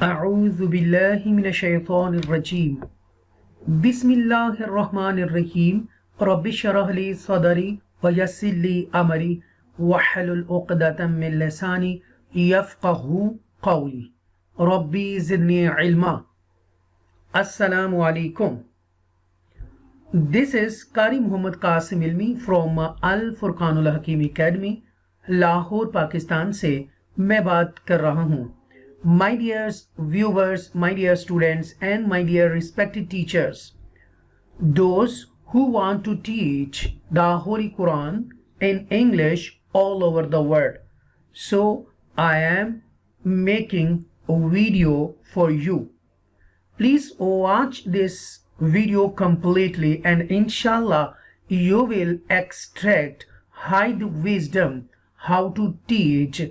अऊज़ु बिल्लाहि मिनश्शैतानिर रजीम। बिस्मिल्लाहिर रहमानिर रहीम। रब्बिश्रह ली सदरी व यस्सिर ली अमरी वहलुल उक़दतम मिन लिसानी यफ़क़हू क़ौली। रब्बी ज़िदनी इल्मा। अस्सलामु अलैकुम। This is Qari MQasim Ilmi from Al-Furqan Hakeem Academy, Lahore Pakistan से मैं बात कर रहा हूँ। My dear viewers, my dear students and my dear respected teachers, those who want to teach the Holy Quran in English all over the world. So I am making a video for you. Please watch this video completely and inshallah you will extract high wisdom how to teach.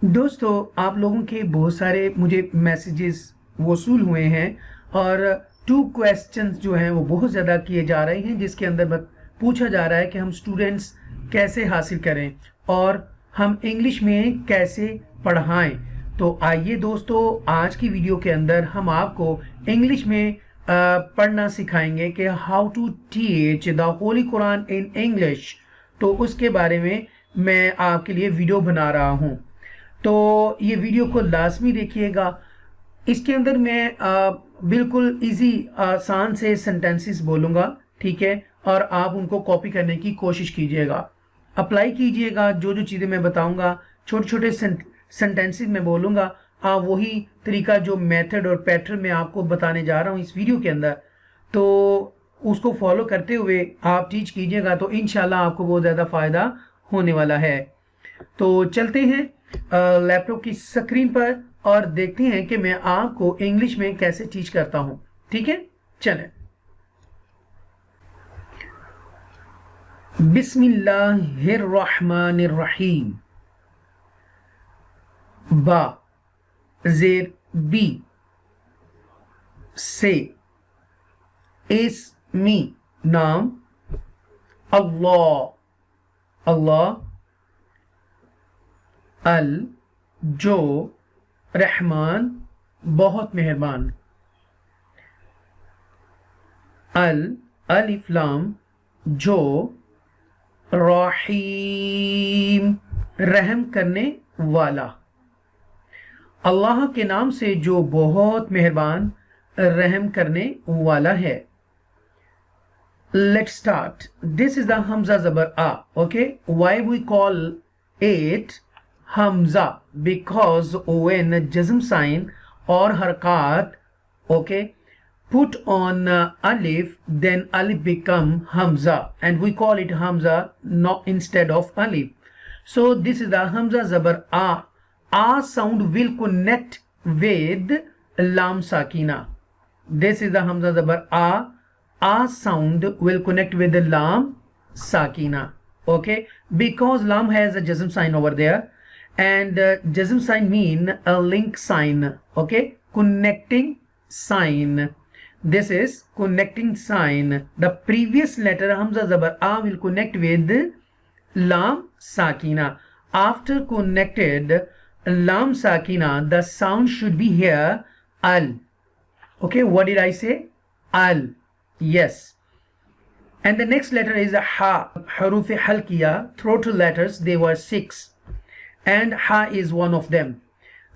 दोस्तों, आप लोगों के बहुत सारे मुझे messages वसूल हुए हैं और 2 क्वेश्चंस जो हैं वो बहुत ज़्यादा किए जा रहे हैं, जिसके अंदर पूछा जा रहा है कि हम स्टूडेंट्स कैसे हासिल करें और हम इंग्लिश में कैसे पढ़ाएं। तो आइए दोस्तों, आज की वीडियो के अंदर हम आपको इंग्लिश में पढ़ना सिखाएंगे कि how to teach the Holy Quran in English. तो उसके बारे में मैं आपके लिए वीडियो बना रहा हूं, तो ये वीडियो को लाजमी देखिएगा। इसके अंदर मैं बिल्कुल इजी आसान से सेंटेंसेस बोलूँगा, ठीक है, और आप उनको कॉपी करने की कोशिश कीजिएगा, अप्लाई कीजिएगा। जो जो चीज़ें मैं बताऊँगा, छोटे छोटे सेंटेंसेस में बोलूँगा, आप वही तरीका जो मेथड और पैटर्न मैं आपको बताने जा रहा हूँ इस वीडियो के अंदर, तो उसको फॉलो करते हुए आप टीच कीजिएगा, तो इंशाल्लाह आपको बहुत ज़्यादा फ़ायदा होने वाला है। तो चलते हैं लैपटॉप की स्क्रीन पर और देखते हैं कि मैं आपको इंग्लिश में कैसे टीच करता हूं, ठीक है। चलें। बिस्मिल्लाहिर्रहमानिर्रहीम। बा ज़ेर बी से इस्मी नाम अल्लाह अल्लाह अल जो रहमान बहुत मेहरबान। अल अलिफ लाम जो रहीम रहम करने वाला। अल्लाह के नाम से जो बहुत मेहरबान रहम करने वाला है। Let's start. This is the Hamza Zabar A. Okay, why we call it Hamza? Because when jazm sign or harakat, okay, put on alif, then alif become Hamza and we call it Hamza not instead of alif. So this is the Hamza Zabar A. A sound will connect with lam sakina. This is the Hamza Zabar A. A sound will connect with the lam sakina, okay, because lam has a jazm sign over there, and jazm sign mean a link sign, okay, connecting sign. This is connecting sign. The previous letter Hamza Zabar A will connect with lam sakina. After connected lam sakina, the sound should be here al. Okay, what did I say? Al. Yes. And the next letter is a ha. Haruf halkiya, throat letters, they were 6 and ha is one of them.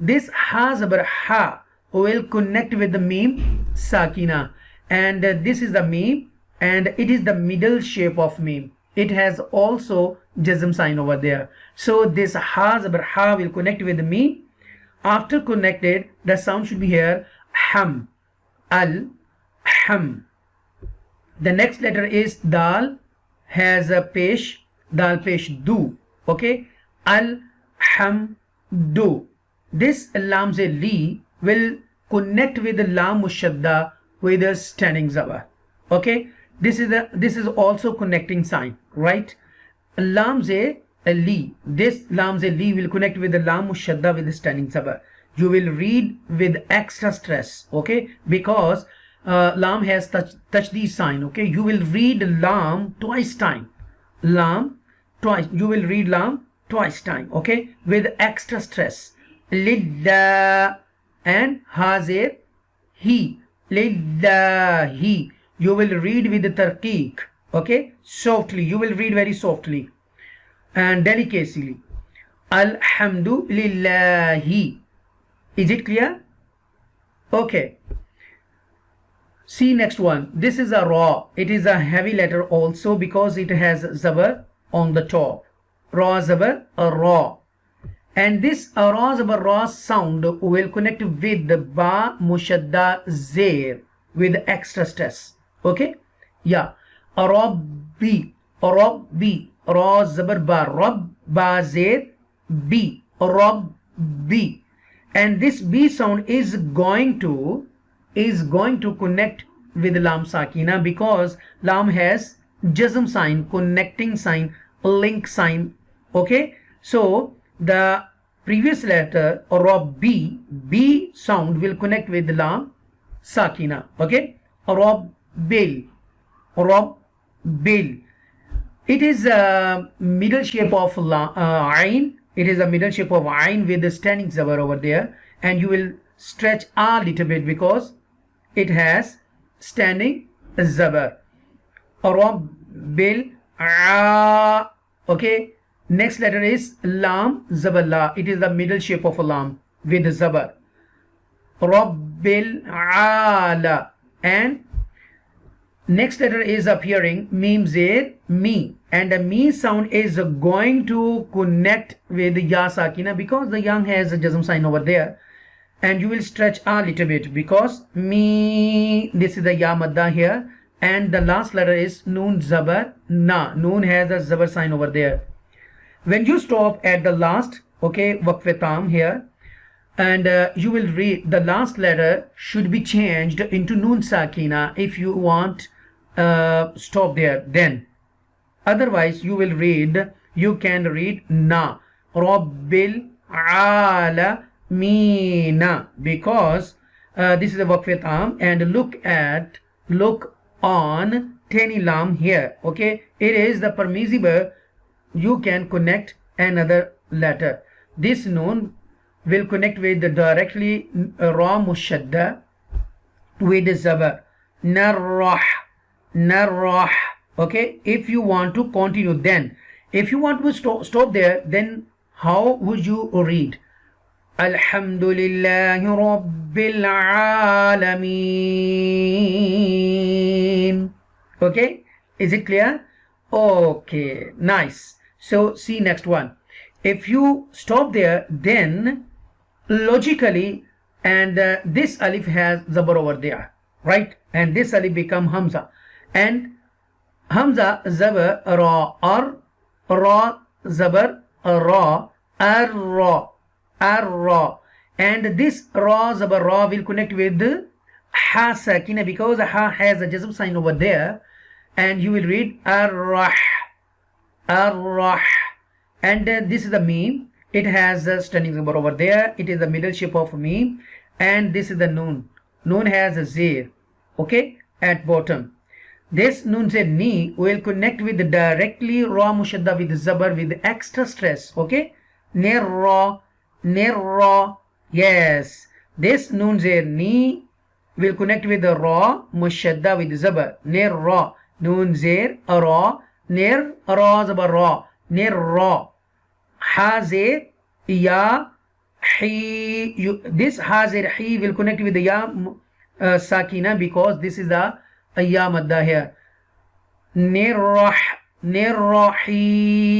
This ha zabar ha will connect with the mim sakina, and this is the mim and it is the middle shape of mim. It has also jazm sign over there. So this ha zabar ha will connect with the mim. After connected, the sound should be here ham. Al ham. The next letter is dal, has a pesh, dal pesh du, okay, al ham du. This lam ze li will connect with the lam mushadda with a standing zabar, okay. This is also connecting sign, right? Lam ze li, this lam ze li will connect with the lam mushadda with the standing zabar. You will read with extra stress, okay, because lam has tashdid sign, okay. You will read lam twice time, lam twice, you will read lam twice time, okay, with extra stress. Lidda, and hazir he, lillahi. You will read with the tarqiq, okay, softly. You will read very softly and delicately. Alhamdulillahi. Is it clear? Okay. See next one. This is a ra. It is a heavy letter also because it has zabar on the top. Ra zabar, a ra. And this ra zabar ra sound will connect with the ba mushadda zair with extra stress. Okay? Yeah. Rabbi, Rabbi, ra zabar ba, rab ba zair, b, Rabbi. And this b sound is going to connect with lam sakina because lam has jazm sign, connecting sign, link sign. Okay, so the previous letter Rabbi, b sound will connect with lam sakina. Okay, Rabbil, Rabbil. It is a middle shape of ain. It is a middle shape of ain with the standing zabar over there, and you will stretch a little bit because it has standing zabar. Rabbil a. Okay. Next letter is lam zabar la. It is the middle shape of a lam with zabar. Rabbil ala. And next letter is appearing mim zair mi, and the mi sound is going to connect with ya sakina because the yang has a jazm sign over there, and you will stretch a little bit because mi, this is the ya madda here, and the last letter is noon zabar na. Noon has a zabar sign over there. When you stop at the last, okay, waqf tam here, and you will read the last letter should be changed into noon sakina if you want stop there. Then otherwise you will read, you can read na, Rabbil alamina, because this is a waqf tam, and look on tani lam here. Okay, it is the permissible. You can connect another letter. This noon will connect with the directly ra mushadda with the zabar narrah, narrah. Okay, if you want to continue, then if you want to stop there, then how would you read? Alhamdulillahi Rabbil Alameen. Okay, is it clear? Okay, nice. So see next one. If you stop there, then logically, and this alif has zabar over there, right? And this alif become hamza, and hamza zabar ra, ra zabar ra, ra, ra, and this ra zabar ra will connect with the ha sakina because ha has a jazm sign over there, and you will read ar-rah, ar-rah. And this is the meme. It has a standing zabar over there. It is the middle shape of meme, and this is the noon. Noon has a zir, okay, at bottom. This noon zair ni will connect with the directly ra mushadda with zabar with extra stress. Okay, nirra, nirra. Yes, this noon zair ni will connect with the ra mushadda with zabar nirra. Noon zair ra, nir ra zabar ra, nirra. Hazir ya he. This hazir he will connect with the ya sakina because this is the ya madda here. Nirrah, nirrahim.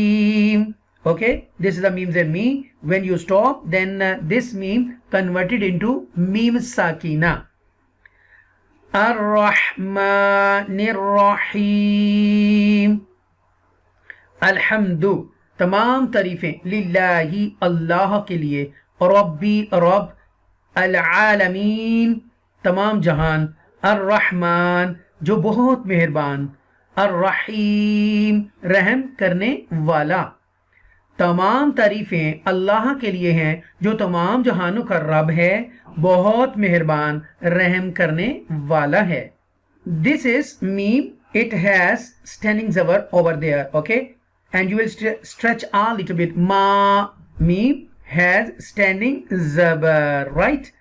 Okay, this is the meme zair me. When you stop, then this meme converted into meme sakina. Ar-Rahmanir-Rahim. Alhamdu, तमाम तारीफें लिल्लाही अल्लाह के लिए, रब्बी रब, अल-आलमीन तमाम जहान, ar-Rahman जो बहुत मेहरबान, ar-Rahim रहम करने वाला। तमाम तारीफें अल्लाह के लिए हैं जो तमाम जहानों का रब है, बहुत मेहरबान, रहम करने वाला है। This is meme. It has standing zabar over there. Okay, and you will stretch a little bit. Ma meme has standing zabar, right?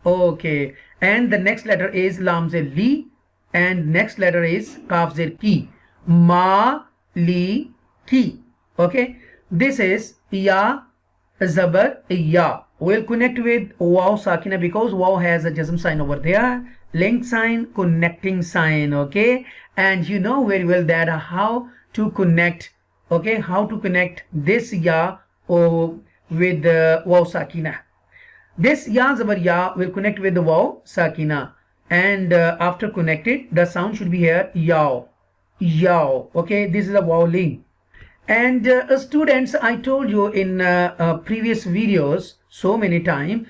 Okay, and the next letter is lam zer li, and next letter is kaf zer ki. Ma li ki. Okay, this is ya zabar ya. We'll connect with waw sakina because waw has a jazm sign over there. Link sign, connecting sign. Okay, and you know very well that how to connect. Okay, how to connect this ya with the waw sakina. This ya zabar ya will connect with the waw sakina, and after connected the sound should be here yaw, yaw. Okay, this is a waw link. And students, I told you in previous videos so many times,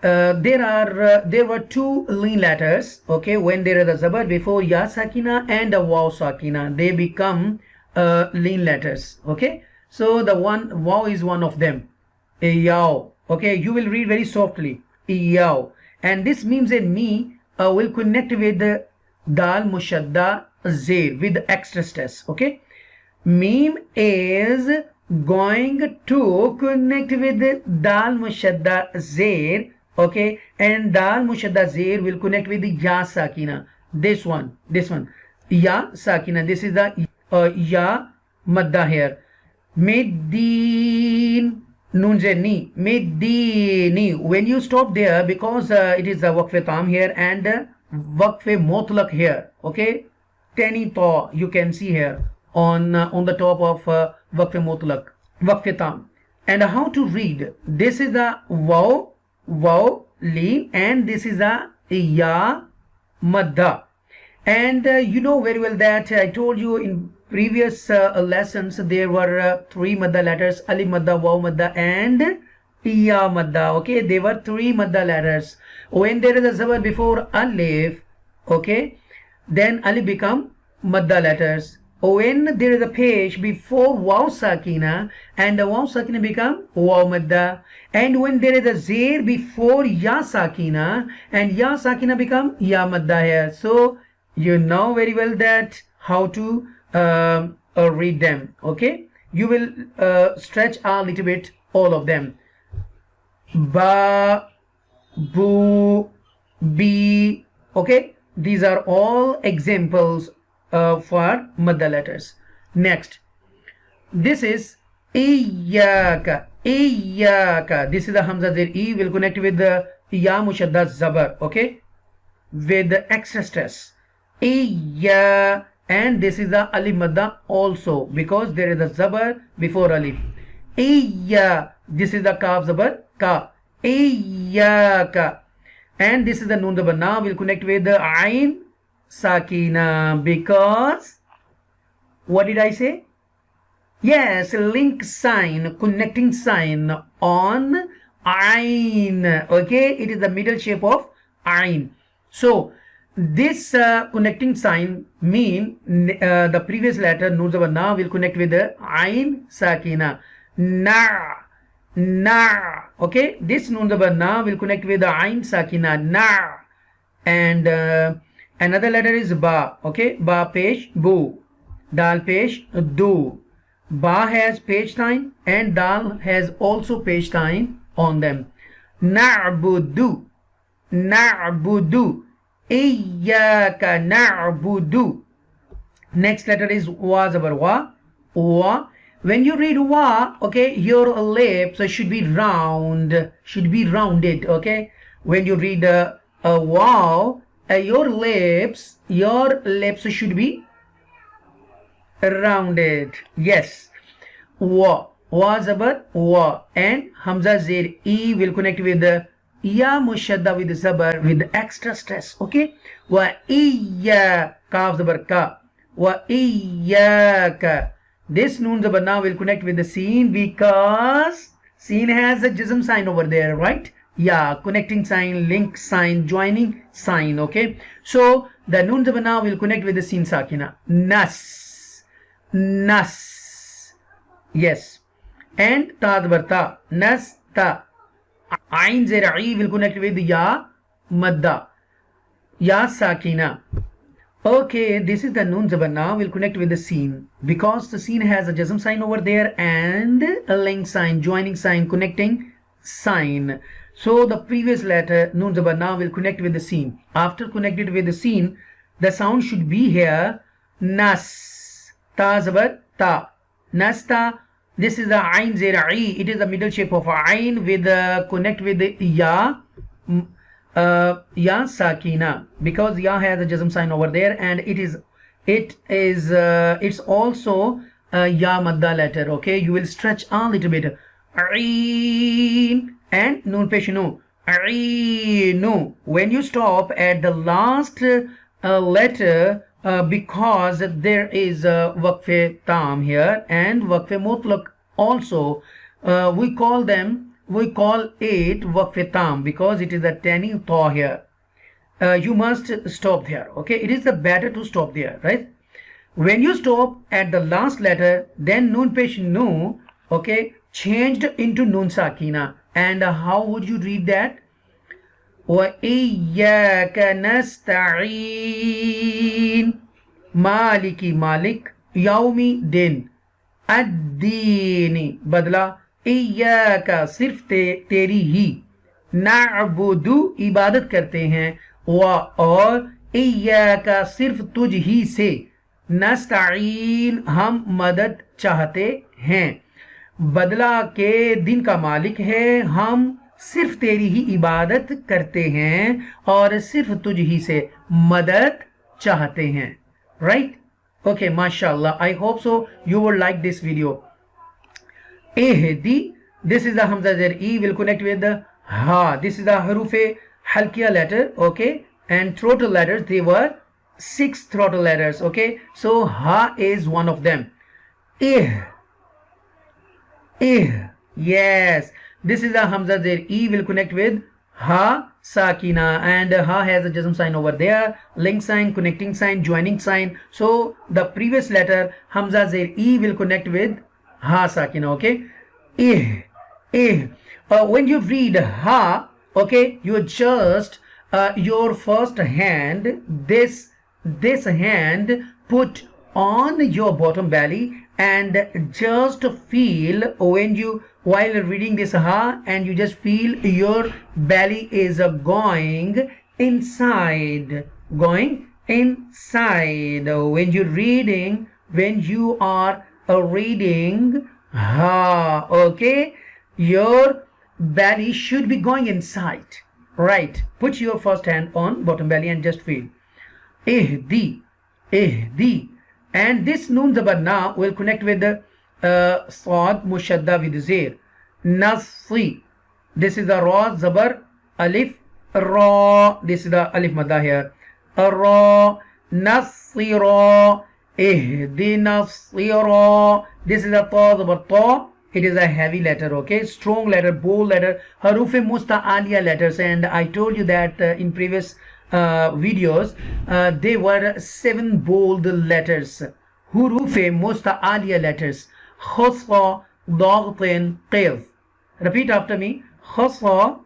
there were two lean letters. Okay, when there is a zabar before ya sakina and a waw sakina, they become lean letters. Okay, so the one waw is one of them, a yaw. Okay, you will read very softly, yaw, and this means that me will connect with the dal mushadda zer with extra stress. Okay, meme is going to connect with the dal mushadda zer. Okay, and dal mushadda zer will connect with the ya sakina. This one ya sakina. This is the ya madda here. Meddin nun zer ni, meddini. When you stop there, because it is a waqf tam here and waqf mutlaq here. Okay, tani ta you can see here on the top of waqf mutlaq, waqf tam. And how to read? This is the waw lean, and this is the ya madda. And you know very well that I told you in previous lessons there were three madda letters: alif madda, waw madda, and ya madda. Okay, they were three madda letters. When there is a zabar before alif, okay, then alif become madda letters. When there is a pesh before waw sakina, and the waw sakina become waw madda. And when there is a zer before ya sakina, and ya sakina become ya madda here. So you know very well that how to read them. Okay, you will stretch a little bit all of them. Ba, bu, bi. Okay, these are all examples for madda letters. Next, this is iyyaka, iyyaka. This is the hamza zer e will connect with the ya mushadda zabar. Okay, with the extra stress. Iyya, and this is the alif madda also because there is a zabar before alif. Iyya, this is the kaf zabar ka. Iyyaka, and this is the nun zabar na will connect with the ain sakina because what did I say? Yes, link sign, connecting sign on ain. Okay, it is the middle shape of ain. So this connecting sign mean the previous letter nun zabar na will connect with the ain sakina. Na, na. Okay, this nun zabar na will connect with the ain sakina. Na, and another letter is ba. Okay, ba pesh bu, dal pesh du. Ba has page sign and dal has also page sign on them. Na'budu, na'budu. Iyyaka na'budu. Next letter is wa zabar wa, wa. When you read wa, okay, your lips should be round, should be rounded. Okay, when you read a wow, your lips should be rounded. Yes, wa zabar wa, and hamza zer e will connect with the ya mushadda with zabar with extra stress. Okay, wa iyya kaf zabar ka, wa iyyaka. This nun zabar now will connect with the sin because sin has a jism sign over there, right? Yeah, connecting sign, link sign, joining sign. Okay, so the nun zabar now will connect with the sin sakina. Nas, nas. Yes, and ta zabar ta, nas ta. Ain zer e will connect with ya madda, ya sakina. Okay, this is the nun zabar now will connect with the sin because the sin has a jazm sign over there and a link sign, joining sign, connecting sign. So the previous letter Nun Zabar Na will connect with the Seen. After connected with the Seen, the sound should be here Nas. Ta Zabar Ta. Nasta. This is the Ain Zera I. It is the middle shape of Ain with connect with the Ya. Ya Sakina, because Ya has a Jazm sign over there, and it's also a Ya Madda letter. Okay, you will stretch a little bit. Ain and Nun Pesh Nu. Ainu. When you stop at the last letter, because there is a Waqf Tam here and Waqf Mutlaq also, we call it Waqf Tam because it is a tani ta here. You must stop there. Okay, it is the better to stop there, right? When you stop at the last letter, then Nun Pesh Nu, okay, changed into Nun Sakina. And how would you read that? وَإِيَّاكَ نَسْتَعِينَ Maliki Malik Yaumi Din Ad-Dini Badla इय्याका सिर्फ तेरी ही नअबुदु इबादत करते हैं और इय्याका सिर्फ तुझ ही से नस्तईन हम मदद चाहते हैं। बदला के दिन का मालिक है, हम सिर्फ तेरी ही इबादत करते हैं और सिर्फ तुझ ही से मदद चाहते हैं। राइट? ओके, माशाल्लाह, I hope so you would like this video. Ehdi, this is the Hamza Zer E will connect with the Ha. This is the Harufe Halkiya letter, okay, and throttle letters. They were 6 throttle letters, okay. So Ha is one of them. Yes, this is the Hamza Zer E will connect with Ha Sakina, and Ha has a Jazm sign over there, link sign, connecting sign, joining sign. So the previous letter Hamza Zer E will connect with Ha Sakina, okay. When you read Ha, okay, you just your first hand, this hand put on your bottom belly and just feel while reading this Ha, and you just feel your belly is going inside when you are reading Ha, okay, your belly should be going inside, right? Put your first hand on bottom belly and just feel Ehdi, and this Nun Zabar Na will connect with the Sad Mushadda with Zir. Nasi, this is the Ra Zabar Alif Ra, this is the Alif Madda here. Ra Nasira, Ihdina Sira. This is a Ta Zabar Ta. It is a heavy letter, okay, strong letter, bold letter, Harufe Musta'aliya letters, and I told you that in previous videos they were 7 bold letters, Hurufe Musta'aliya letters. Khasfa Dagtin Qiz. Repeat after me. Khasfa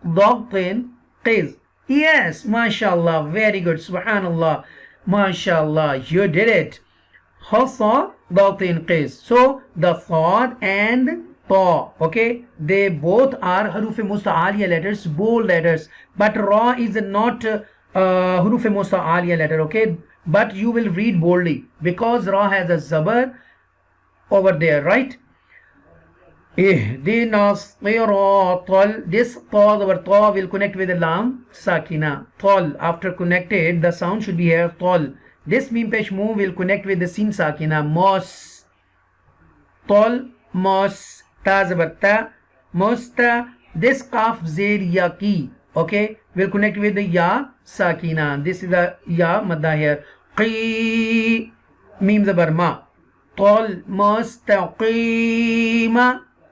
Dagtin Qiz. Yes, mashallah, very good, subhanallah, mashallah, you did it. Khasfa Dagtin Qiz. So the Sad and Ta, okay, they both are Harufe Musta'aliya letters, bold letters, but Ra is not Harufe Musta'aliya letter, okay, but you will read boldly because Ra has a Zabar over there, right? Ihdina Siratal. This Ta, the Ta will connect with the Lam Sakina. Tal. After connected, the sound should be here. Tal. This Mim Pesh Mu will connect with the Sin Sakina. Mos. Tal. Mos. Ta Zabatta. Mosta. This Qaf Zer Yaki, okay, will connect with the Ya Sakina. This is the Ya Madda here. Qi. Mim Zabar Ma. Tal Mustaqima.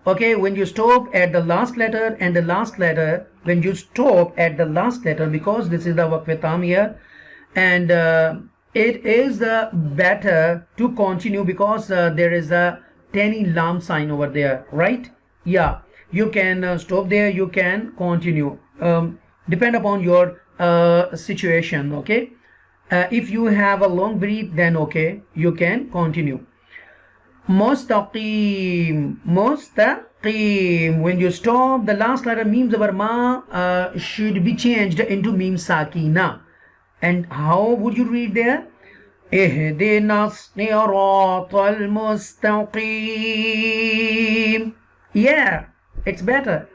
Okay, when you stop at the last letter and the last letter, when you stop at the last letter, because this is the Waqf Tam here, and it is better to continue because there is a tani lam sign over there, right? Yeah, you can stop there, you can continue, depend upon your situation, okay. If you have a long breath, then okay, you can continue. Mustaqim. Mustaqim. When you stop, the last letter mim zabar ma should be changed into mim sakina. And how would you read there? اهدنا الصراط المستقيم. Yeah, it's better.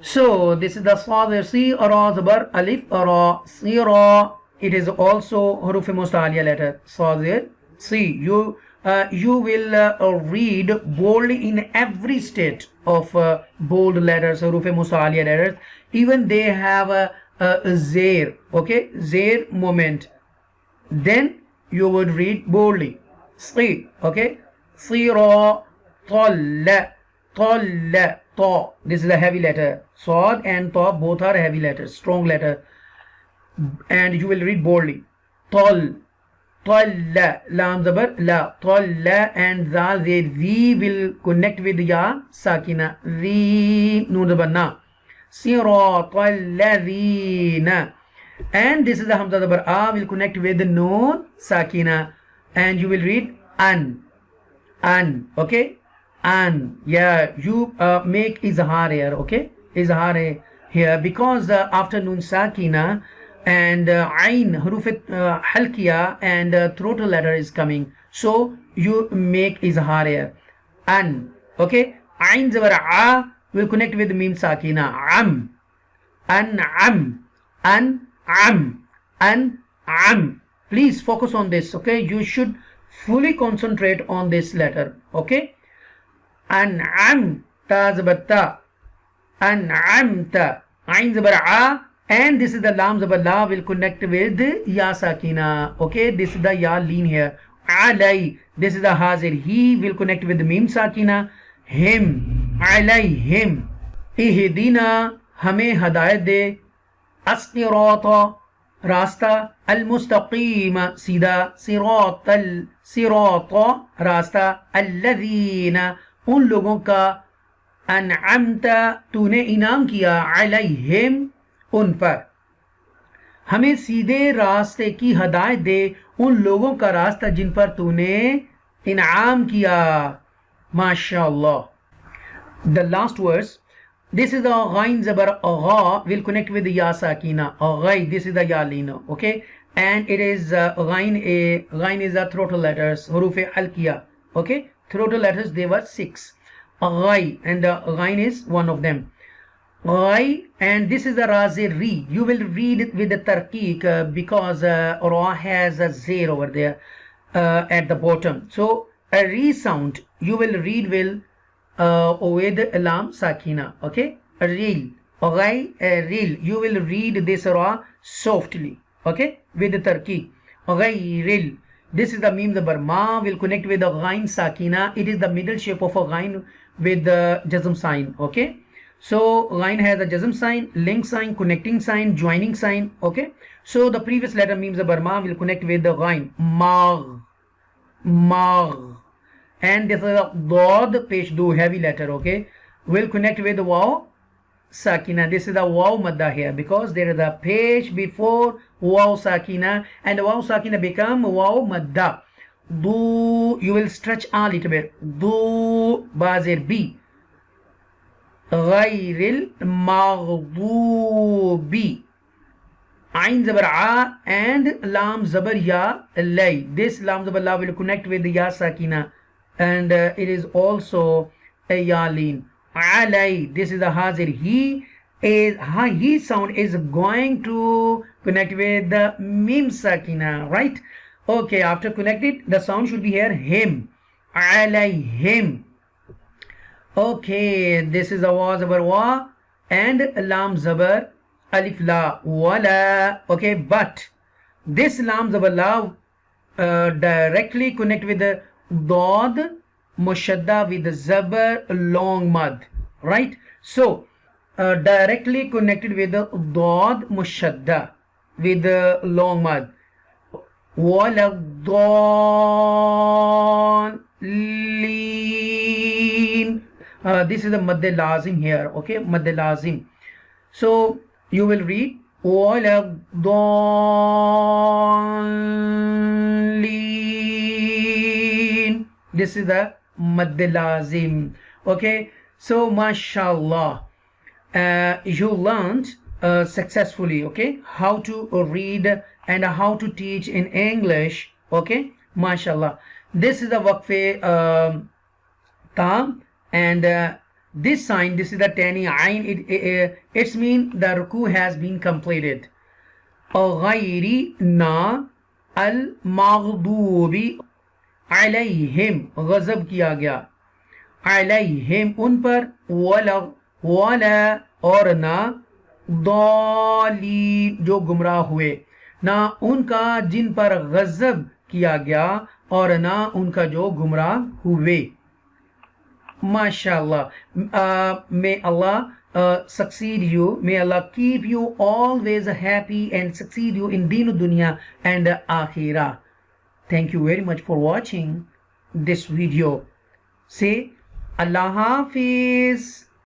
So this is the Sad Si Ra Zabar Alif Ra Sira. It is also Huruf Musta'aliya letter. Sad Si. You will read boldly in every state of bold letters, Huruf Musta'aliya letters. Even they have a Zair, okay, Zair moment. Then you would read boldly. Si, okay, Sira, Talla, Talla, Ta. This is a heavy letter. Sad and Ta both are heavy letters, strong letter. And you will read boldly. Tall, Talla, Lam Zabar, La, Talla, and Zal, they will connect with Ya, Sakina, the Nun Zabar, Na. Sirat al-ladhina. And this is the Hamza Zabar A will connect with the Noon Sakina. And you will read An. An. Okay? An. Yeah, you make Izhar here. Okay? Izhar here. Because after Noon Sakina and Ain, Huruf Halkiya and throatal letter is coming. So you make Izhar here. An. Okay? Ain Zabar A will connect with Mim Sakina. Am. An-am. An-am. An-am. Please focus on this, okay? You should fully concentrate on this letter, okay? An-am. Ta zabar ta. An-amta. Ain zabar a. And this is the Lam zabar la will connect with Ya Sakina, okay? This is the Ya lean here. Alay. This is the Hazir. He will connect with the Mim Sakina. Him. Alayhim. Ihdina. हमें हदायत दे. अस्सिराता रास्ता. अल-मुस्तकीम सीधा. सिराता रास्ता. अल्लज़ीना उन लोगों का. अनअमता तूने इनाम किया. अलैहिम उन पर. हमें सीधे रास्ते की हदायत दे उन लोगों का रास्ता जिन पर तूने इनाम किया. माशाअल्लाह. The last verse. This is the Ghain Zabar Gha will connect with the Ya Sakina. Ghai, this is the Ya Lina. Okay? And it is Ghain A. Ghain is the throatal letters. Huruf Halkiya. Okay? Throatal letters, they were 6. Ghai. And the Ghain is one of them. Ghai. And this is the Razir Ri. You will read it with the Tarqiq because Ra has a Zair over there at the bottom. So a Ri sound you will read will with Lam Sakina. Okay? A Ril. Ghai, a Ril. You will read this Ra softly. Okay? With the Tarqiq. Ghai Ril. This is the Mim Zabar Ma will connect with the Ghain Sakina. It is the middle shape of a Ghain with the Jazm sign. Okay? So Ghain has a Jazm sign, link sign, connecting sign, joining sign. Okay? So the previous letter Mim Zabar Ma will connect with the Ghain. Mag. Mag. And this is a Dod page 2 heavy letter. Okay? Will connect with the Waw Sakina. This is the Waw Madda here because there is a page before Waw Sakina and the Waw Sakina become Waw Madda. Do you will stretch a little bit. Do Bazir B. Ghairil Maghdubi. Ain Zabar A and Lam Zabar Ya Lay. This Lam Zabar La will connect with the Ya Sakina and it is also a Ya Lean. Alay. This is the Hazir. He sound is going to connect with the Mim Sakina, right? Okay, after connected, the sound should be here. Him. Alayhim. Okay, this is the Wa Zabar Wa and Lam Zabar Alif La Wala. Okay, but this Lam Zabar La directly connect with the Dod Mushadda with the Zabar long mad, right? So directly connected with the Dod Mushadda with the long mad. Wala Dallin. This is the Mad Lazim here. Okay, Mad Lazim. So you will read Wala Dallin. This is the mad lazim. Okay, so mashallah, you learned successfully, okay, how to read and how to teach in English. Okay, mashallah. This is the waqf tam, and this sign, this is the tani ayn, it's mean the ruku has been completed. غير ना al maghdubi alayhim, गजब किया गया, alayhim उन पर, wala और ना दाली जो गुमराह हुए, ना उनका जिन पर गजब किया गया और ना उनका जो गुमराह हुए. Mashallah. May Allah succeed you. May Allah keep you always happy and succeed you in Deen Dunya and Akhirah. Thank you very much for watching this video. Say Allah Hafiz.